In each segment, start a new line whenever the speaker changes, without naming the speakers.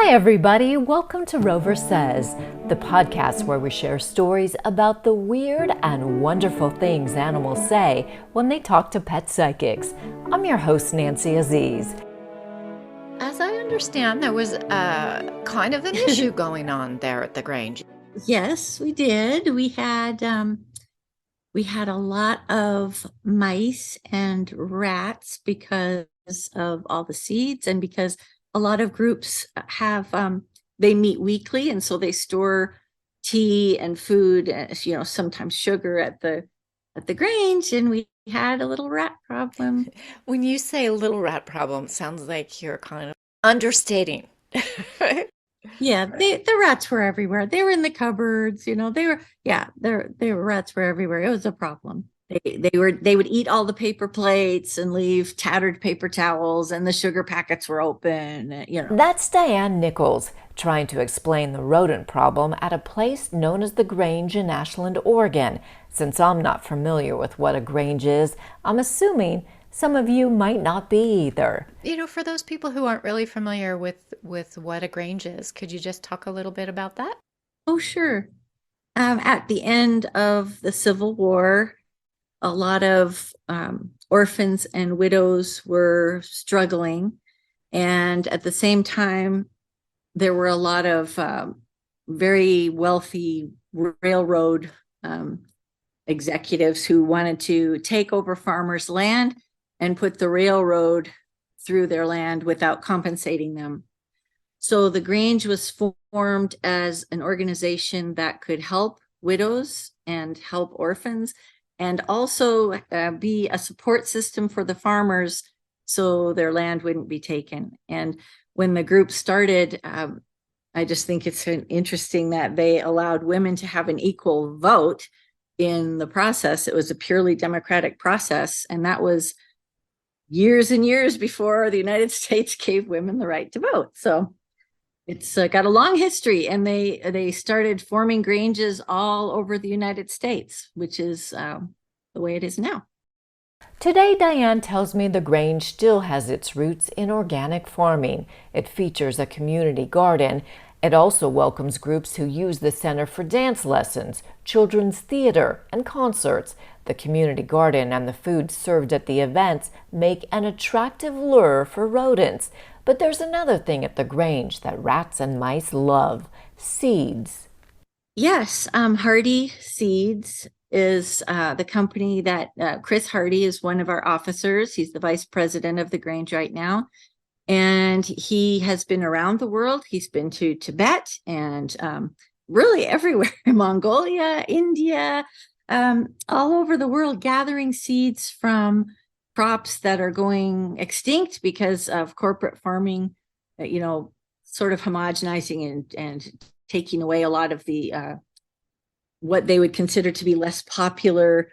Hi, everybody. Welcome to Rover Says, the podcast where we share stories about the weird and wonderful things animals say when they talk to pet psychics. I'm your host, Nancy Aziz. As I understand, there was kind of an issue going on there at the Grange.
Yes, we did. We had a lot of mice and rats because of all the seeds and because a lot of groups have they meet weekly, and so they store tea and food, sometimes sugar at the Grange, and we had a little rat problem.
When you say little rat problem, it sounds like you're kind of understating.
Yeah, the rats were everywhere. They were in the cupboards, they were, yeah, their rats were everywhere. It was a problem. They would eat all the paper plates and leave tattered paper towels, and the sugar packets were open.
That's Diane Nichols trying to explain the rodent problem at a place known as the Grange in Ashland, Oregon. Since I'm not familiar with what a grange is, I'm assuming some of you might not be either. For those people who aren't really familiar with what a grange is, could you just talk a little bit about that?
Oh, sure. At the end of the Civil War, a lot of orphans and widows were struggling. And at the same time, there were a lot of very wealthy railroad executives who wanted to take over farmers' land and put the railroad through their land without compensating them. So the Grange was formed as an organization that could help widows and help orphans, and also be a support system for the farmers so their land wouldn't be taken. And when the group started, I just think it's interesting that they allowed women to have an equal vote in the process. It was a purely democratic process, and that was years and years before the United States gave women the right to vote. So it's got a long history, and they started forming granges all over the United States, which is the way it is now.
Today, Diane tells me the Grange still has its roots in organic farming. It features a community garden. It also welcomes groups who use the center for dance lessons, children's theater, and concerts. The community garden and the food served at the events make an attractive lure for rodents. But there's another thing at the Grange that rats and mice love: seeds.
Yes, Hardy Seeds is the company that Chris Hardy is one of our officers. He's the vice president of the Grange right now. And he has been around the world. He's been to Tibet and really everywhere, Mongolia, India, all over the world, gathering seeds from crops that are going extinct because of corporate farming, sort of homogenizing and taking away a lot of the what they would consider to be less popular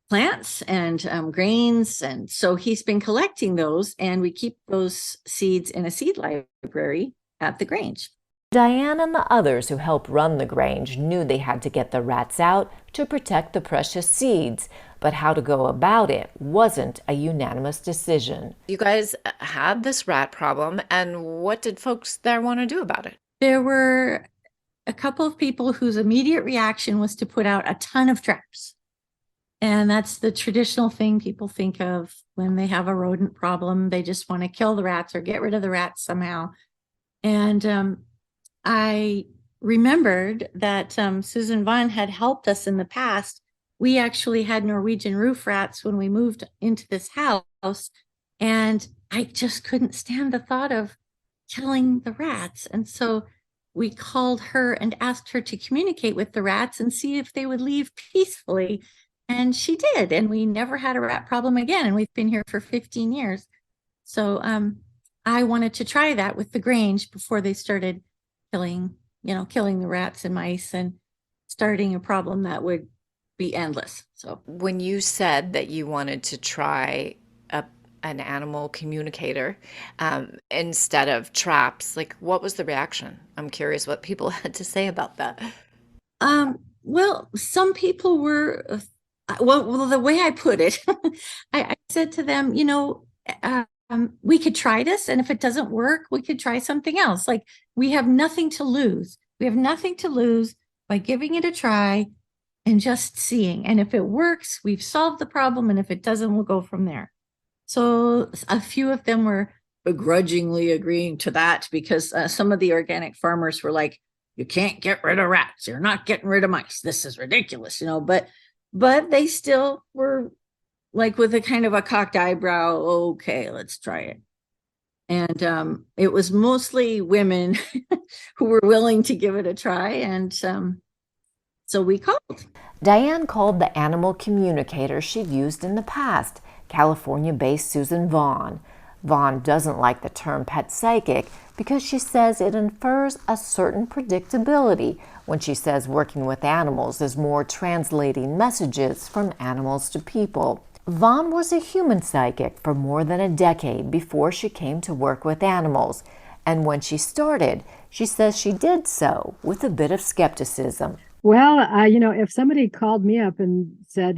plants and grains. And so he's been collecting those, and we keep those seeds in a seed library at the Grange.
Diane and the others who help run the Grange knew they had to get the rats out to protect the precious seeds, but how to go about it wasn't a unanimous decision. You guys had this rat problem, and what did folks there want to do about it?
There were a couple of people whose immediate reaction was to put out a ton of traps. And that's the traditional thing people think of when they have a rodent problem. They just want to kill the rats or get rid of the rats somehow. And I remembered that Suzan Vaughn had helped us in the past. We actually had Norwegian roof rats when we moved into this house, and I just couldn't stand the thought of killing the rats. And so we called her and asked her to communicate with the rats and see if they would leave peacefully. And she did, and we never had a rat problem again. And we've been here for 15 years. So I wanted to try that with the Grange before they started killing the rats and mice and starting a problem that would be endless. So
when you said that you wanted to try an animal communicator instead of traps, what was the reaction? I'm curious what people had to say about that.
Well, some people were. Well, the way I put it, I said to them, we could try this, and if it doesn't work, we could try something else. Like, we have nothing to lose. We have nothing to lose by giving it a try and just seeing. And if it works, we've solved the problem. And if it doesn't, we'll go from there. So a few of them were begrudgingly agreeing to that, because some of the organic farmers were like, you can't get rid of rats. You're not getting rid of mice. This is ridiculous, but they still were like, with a kind of a cocked eyebrow, okay, let's try it. And it was mostly women who were willing to give it a try. And so we called.
Diane called the animal communicator she'd used in the past, California-based Suzan Vaughn. Vaughn doesn't like the term pet psychic because she says it infers a certain predictability when she says working with animals is more translating messages from animals to people. Vaughn was a human psychic for more than a decade before she came to work with animals, and when she started, she says she did so with a bit of skepticism.
Well, if somebody called me up and said,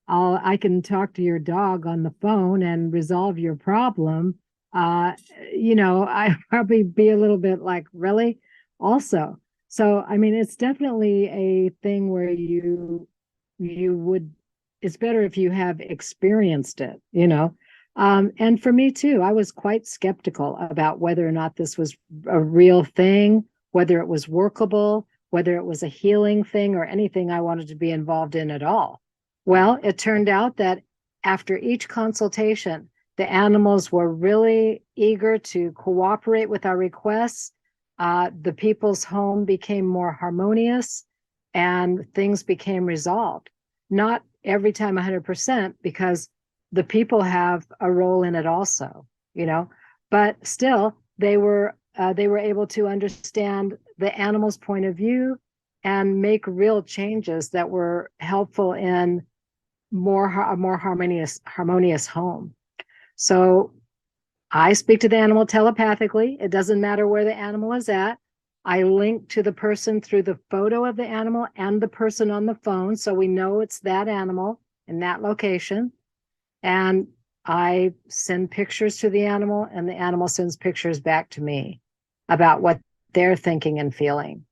I can talk to your dog on the phone and resolve your problem, I'd probably be a little bit like, really? Also. So, it's definitely a thing where you would, it's better if you have experienced it, And for me too, I was quite skeptical about whether or not this was a real thing, whether it was workable, whether it was a healing thing or anything I wanted to be involved in at all. Well, it turned out that after each consultation, the animals were really eager to cooperate with our requests. The people's home became more harmonious and things became resolved. Not every time 100%, because the people have a role in it also, but still they were able to understand the animal's point of view and make real changes that were helpful in a more harmonious home. So I speak to the animal telepathically. It doesn't matter where the animal is at. I link to the person through the photo of the animal and the person on the phone, so we know it's that animal in that location. And I send pictures to the animal, and the animal sends pictures back to me about what they're thinking and feeling.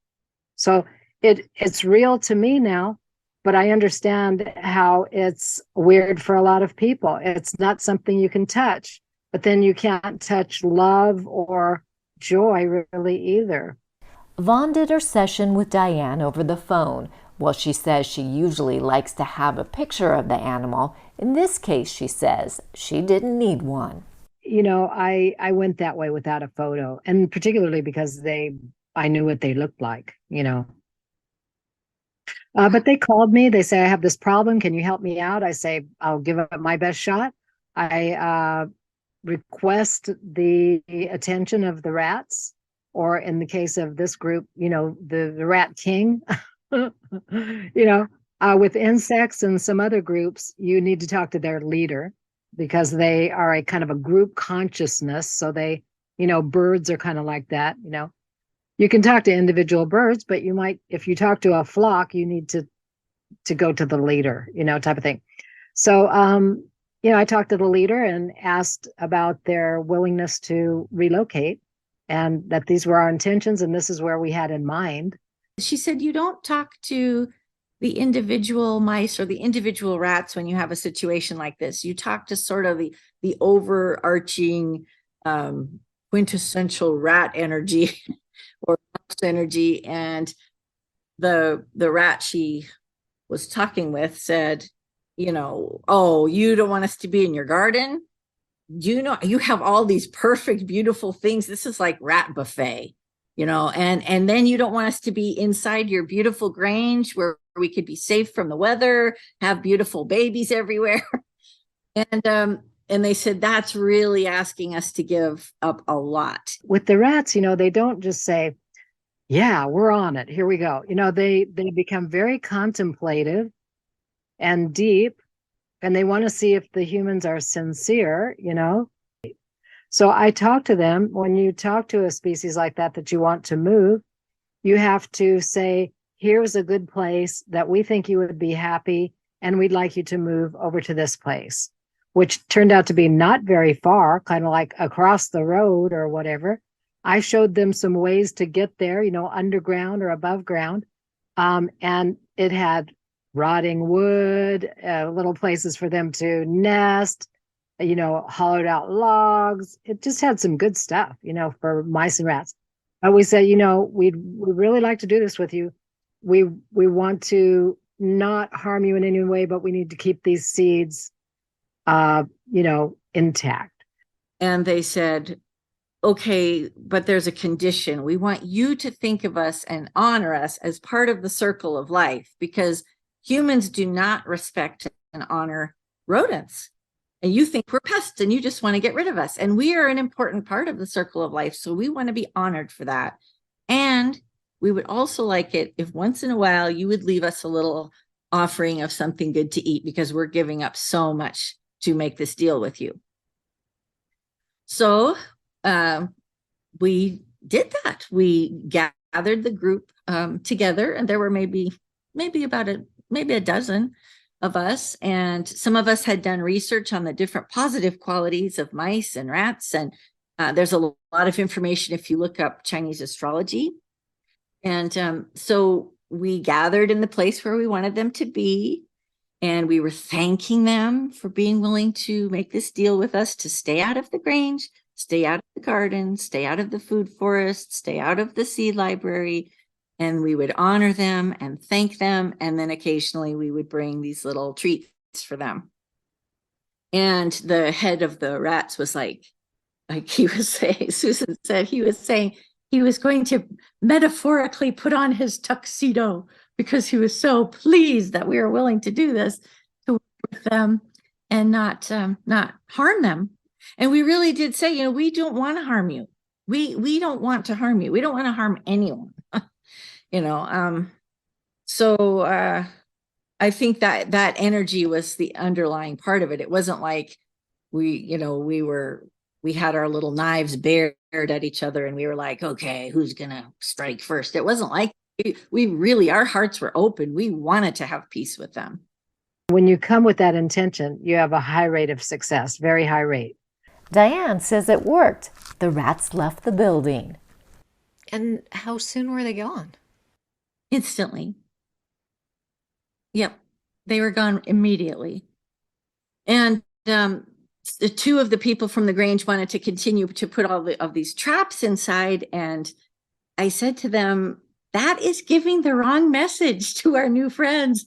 So it's real to me now, but I understand how it's weird for a lot of people. It's not something you can touch, but then you can't touch love or joy really either.
Vaughn did her session with Diane over the phone. Well, she says she usually likes to have a picture of the animal. In this case, she says she didn't need one.
I went that way without a photo, and particularly because I knew what they looked like, But they called me. They say, I have this problem. Can you help me out? I say, I'll give it my best shot. I request the attention of the rats, or in the case of this group, the rat king. With insects and some other groups, you need to talk to their leader because they are a kind of a group consciousness. So they, birds are kind of like that, You can talk to individual birds, but you might, if you talk to a flock, you need to go to the leader, type of thing. So, I talked to the leader and asked about their willingness to relocate, and that these were our intentions and this is where we had in mind.
She said, you don't talk to the individual mice or the individual rats when you have a situation like this. You talk to sort of the overarching quintessential rat energy or energy. And the rat she was talking with said, oh, you don't want us to be in your garden? You have all these perfect, beautiful things. This is like rat buffet, and then you don't want us to be inside your beautiful grange where we could be safe from the weather, have beautiful babies everywhere. And they said, that's really asking us to give up a lot.
With the rats, they don't just say, yeah, we're on it. Here we go. They become very contemplative and deep, and they want to see if the humans are sincere, So I talk to them. When you talk to a species like that you want to move, you have to say, here's a good place that we think you would be happy, and we'd like you to move over to this place. which turned out to be not very far, kind of like across the road or whatever. I showed them some ways to get there, underground or above ground. And it had rotting wood, little places for them to nest, hollowed out logs. It just had some good stuff, for mice and rats. But we said, we'd really like to do this with you. We want to not harm you in any way, but we need to keep these seeds, intact.
And they said, okay, but there's a condition. We want you to think of us and honor us as part of the circle of life, because humans do not respect and honor rodents. And you think we're pests and you just want to get rid of us. And we are an important part of the circle of life. So we want to be honored for that. And we would also like it if once in a while you would leave us a little offering of something good to eat, because we're giving up so much to make this deal with you. So we did that. We gathered the group together, and there were maybe a dozen of us, and some of us had done research on the different positive qualities of mice and rats, and there's a lot of information if you look up Chinese astrology. And so we gathered in the place where we wanted them to be, and we were thanking them for being willing to make this deal with us to stay out of the grange, stay out of the garden, stay out of the food forest, stay out of the seed library. And we would honor them and thank them. And then occasionally we would bring these little treats for them. And the head of the rats was like he was saying, Suzan said he was saying he was going to metaphorically put on his tuxedo because he was so pleased that we were willing to do this, to work with them and not harm them. And we really did say, we don't want to harm you. We don't want to harm you. We don't want to harm anyone. So I think that energy was the underlying part of it. It wasn't like we had our little knives bared at each other and we were like, okay, who's gonna strike first? It wasn't like we really, our hearts were open. We wanted to have peace with them.
When you come with that intention, you have a high rate of success, very high rate.
Diane says it worked. The rats left the building.
And how soon were they gone?
Instantly. Yep. They were gone immediately. And the two of the people from the Grange wanted to continue to put all of these traps inside. And I said to them, that is giving the wrong message to our new friends.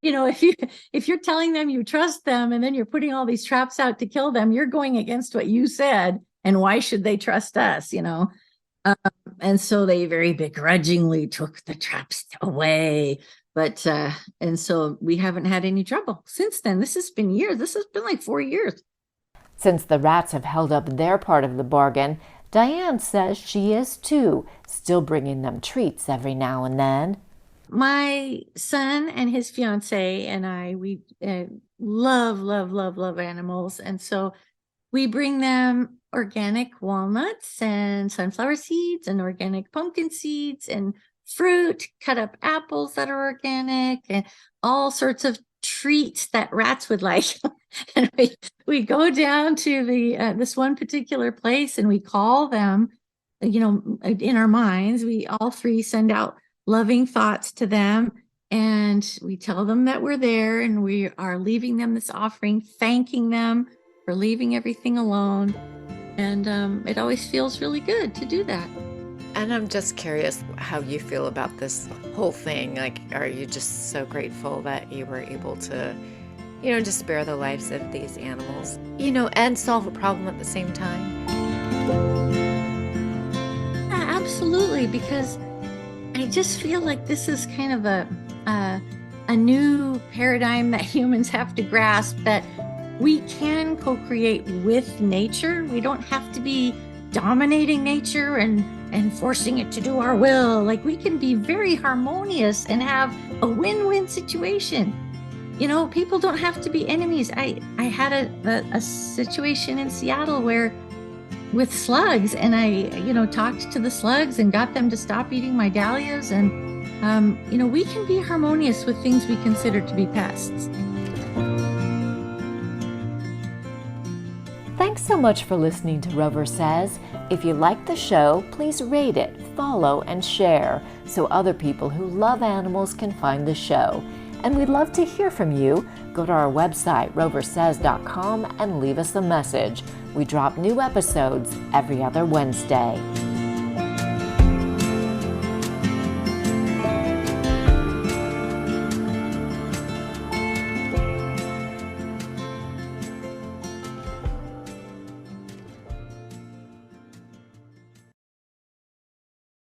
If you're telling them you trust them and then you're putting all these traps out to kill them, you're going against what you said. And why should they trust us? And so they very begrudgingly took the traps away. But and so we haven't had any trouble since then. This has been years. This has been like 4 years.
Since the rats have held up their part of the bargain, Diane says she is too, still bringing them treats every now and then.
My son and his fiance and I, we love animals. And so we bring them organic walnuts and sunflower seeds and organic pumpkin seeds and fruit, cut up apples that are organic, and all sorts of treats that rats would like. And we go down to this one particular place and we call them, in our minds, we all three send out loving thoughts to them, and we tell them that we're there and we are leaving them this offering, thanking them for leaving everything alone. And it always feels really good to do that.
And I'm just curious how you feel about this whole thing. Like, are you just so grateful that you were able to, just spare the lives of these animals, and solve a problem at the same time?
Yeah, absolutely, because I just feel like this is kind of a new paradigm that humans have to grasp, that we can co-create with nature. We don't have to be dominating nature and forcing it to do our will. Like, we can be very harmonious and have a win-win situation. People don't have to be enemies. I had a situation in Seattle with slugs, and I talked to the slugs and got them to stop eating my dahlias. And we can be harmonious with things we consider to be pests.
Thanks so much for listening to Rover Says. If you like the show, please rate it, follow, and share so other people who love animals can find the show. And we'd love to hear from you. Go to our website, roversays.com, and leave us a message. We drop new episodes every other Wednesday.